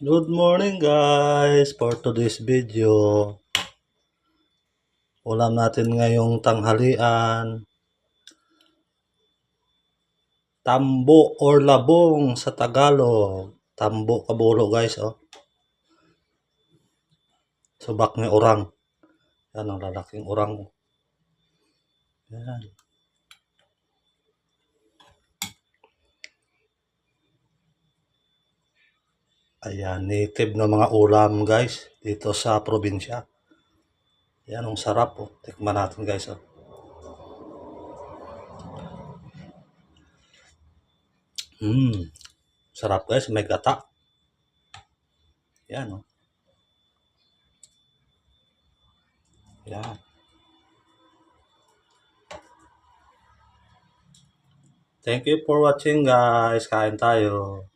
Good morning guys! For today's video, ulam natin ngayong tanghalian, tambo or labong sa Tagalog. Tambo kabulo guys, oh. Subak ng urang. Yan ang lalaking urang. Yan. Ayan, native na mga ulam guys dito sa probinsya. Yan, ang sarap, oh. Tikman natin guys, oh. Sarap guys, may gata. Yan, oh. Yan. Thank you for watching guys. Kain tayo.